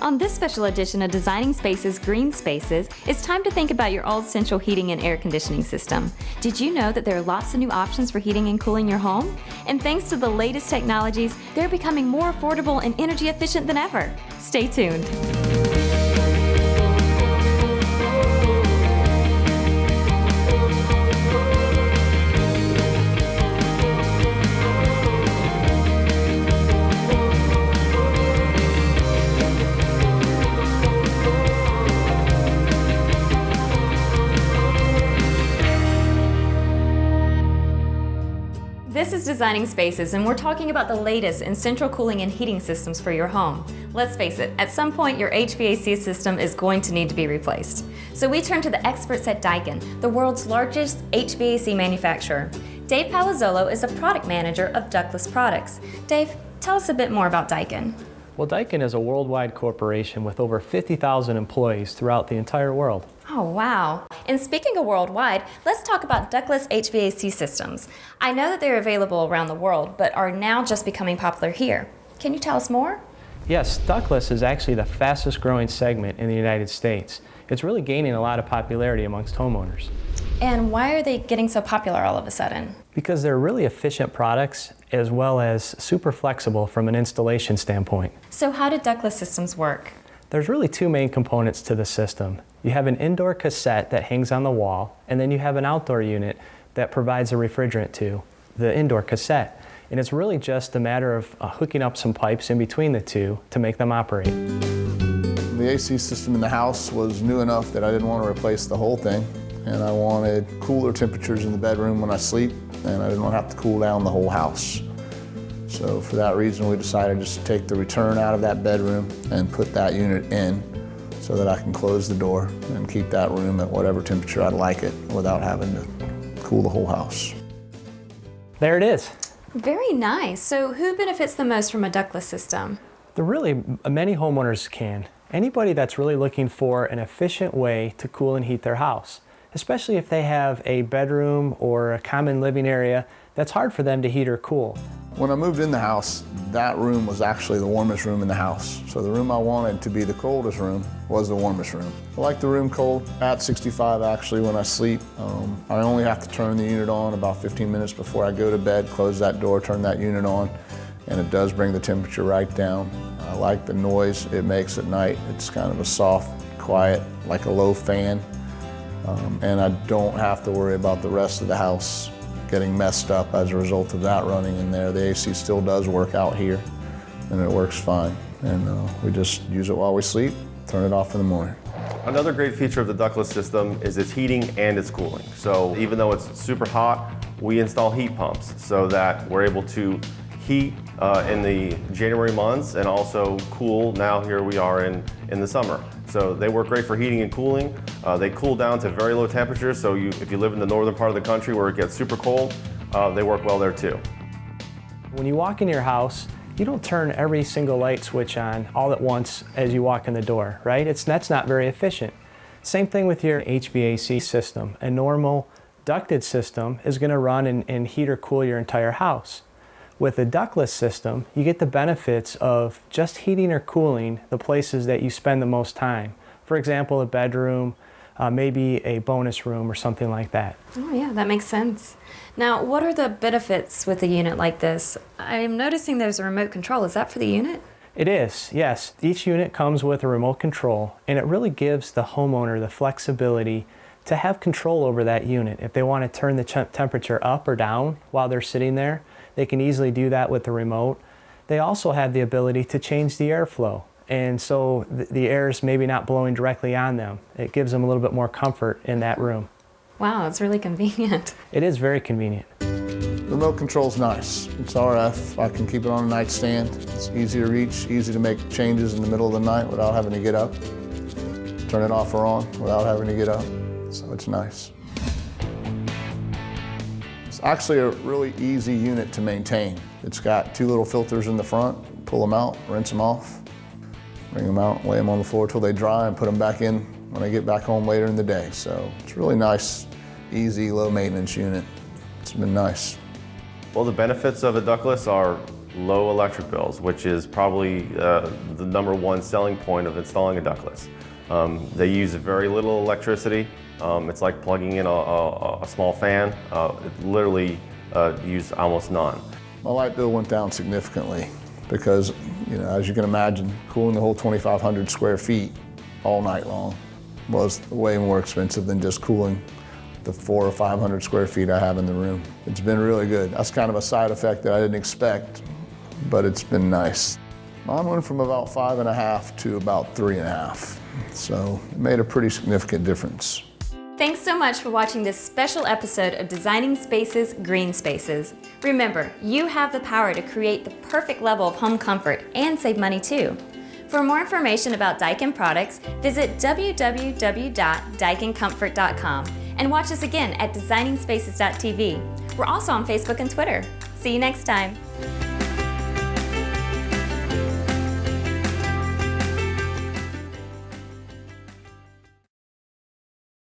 On this special edition of Designing Spaces, Green Spaces, it's time to think about your old central heating and air conditioning system. Did you know that there are lots of new options for heating and cooling your home? And thanks to the latest technologies, they're becoming more affordable and energy efficient than ever. Stay tuned. This is Designing Spaces, and we're talking about the latest in central cooling and heating systems for your home. Let's face it, at some point your HVAC system is going to need to be replaced. So we turn to the experts at Daikin, the world's largest HVAC manufacturer. Dave Palazzolo is a product manager of Ductless products. Dave, tell us a bit more about Daikin. Well, Daikin is a worldwide corporation with over 50,000 employees throughout the entire world. Oh, wow. And speaking of worldwide, let's talk about ductless HVAC systems. I know that they're available around the world, but are now just becoming popular here. Can you tell us more? Yes, ductless is actually the fastest growing segment in the United States. It's really gaining a lot of popularity amongst homeowners. And why are they getting so popular all of a sudden? Because they're really efficient products as well as super flexible from an installation standpoint. So how do ductless systems work? There's really two main components to the system. You have an indoor cassette that hangs on the wall, and then you have an outdoor unit that provides a refrigerant to the indoor cassette. And it's really just a matter of hooking up some pipes in between the two to make them operate. The AC system in the house was new enough that I didn't want to replace the whole thing, and I wanted cooler temperatures in the bedroom when I sleep, and I didn't want to have to cool down the whole house. So for that reason, we decided just to take the return out of that bedroom and put that unit in so that I can close the door and keep that room at whatever temperature I'd like it without having to cool the whole house. There it is. Very nice. So who benefits the most from a ductless system? Many homeowners can. Anybody that's really looking for an efficient way to cool and heat their house, especially if they have a bedroom or a common living area that's hard for them to heat or cool. When I moved in the house, that room was actually the warmest room in the house. So the room I wanted to be the coldest room was the warmest room. I like the room cold at 65 actually when I sleep. I only have to turn the unit on about 15 minutes before I go to bed, close that door, turn that unit on, and it does bring the temperature right down. I like the noise it makes at night. It's kind of a soft, quiet, like a low fan. And I don't have to worry about the rest of the house getting messed up as a result of that running in there. The AC still does work out here, and it works fine. And we just use it while we sleep, turn it off in the morning. Another great feature of the ductless system is its heating and its cooling. So even though it's super hot, we install heat pumps so that we're able to heat in the January months and also cool. Now here we are in the summer. So they work great for heating and cooling. They cool down to very low temperatures, so if you live in the northern part of the country where it gets super cold, they work well there too. When you walk into your house, you don't turn every single light switch on all at once as you walk in the door, right? That's not very efficient. Same thing with your HVAC system. A normal ducted system is going to run and heat or cool your entire house. With a ductless system, you get the benefits of just heating or cooling the places that you spend the most time. For example, a bedroom, maybe a bonus room or something like that. Oh yeah, that makes sense. Now, what are the benefits with a unit like this? I'm noticing there's a remote control. Is that for the unit? It is, yes. Each unit comes with a remote control, and it really gives the homeowner the flexibility to have control over that unit. If they want to turn the temperature up or down while they're sitting there, they can easily do that with the remote. They also have the ability to change the airflow, and so the air is maybe not blowing directly on them. It gives them a little bit more comfort in that room. Wow, it's really convenient. It is very convenient. The remote control's nice. It's RF. I can keep it on a nightstand. It's easy to reach, easy to make changes in the middle of the night without having to get up. Turn it off or on without having to get up. So it's nice. It's actually a really easy unit to maintain. It's got two little filters in the front. Pull them out, rinse them off, bring them out, lay them on the floor till they dry, and put them back in when I get back home later in the day. So it's a really nice, easy, low maintenance unit. It's been nice. Well, the benefits of a ductless are low electric bills, which is probably the #1 selling point of installing a ductless. They use very little electricity. It's like plugging in a small fan. It literally used almost none. My light bill went down significantly because, as you can imagine, cooling the whole 2,500 square feet all night long was way more expensive than just cooling the 400 or 500 square feet I have in the room. It's been really good. That's kind of a side effect that I didn't expect, but it's been nice. Mine went from about 5.5 to about 3.5, so it made a pretty significant difference. Thanks so much for watching this special episode of Designing Spaces, Green Spaces. Remember, you have the power to create the perfect level of home comfort and save money too. For more information about Daikin products, visit www.daikincomfort.com and watch us again at designingspaces.tv. We're also on Facebook and Twitter. See you next time.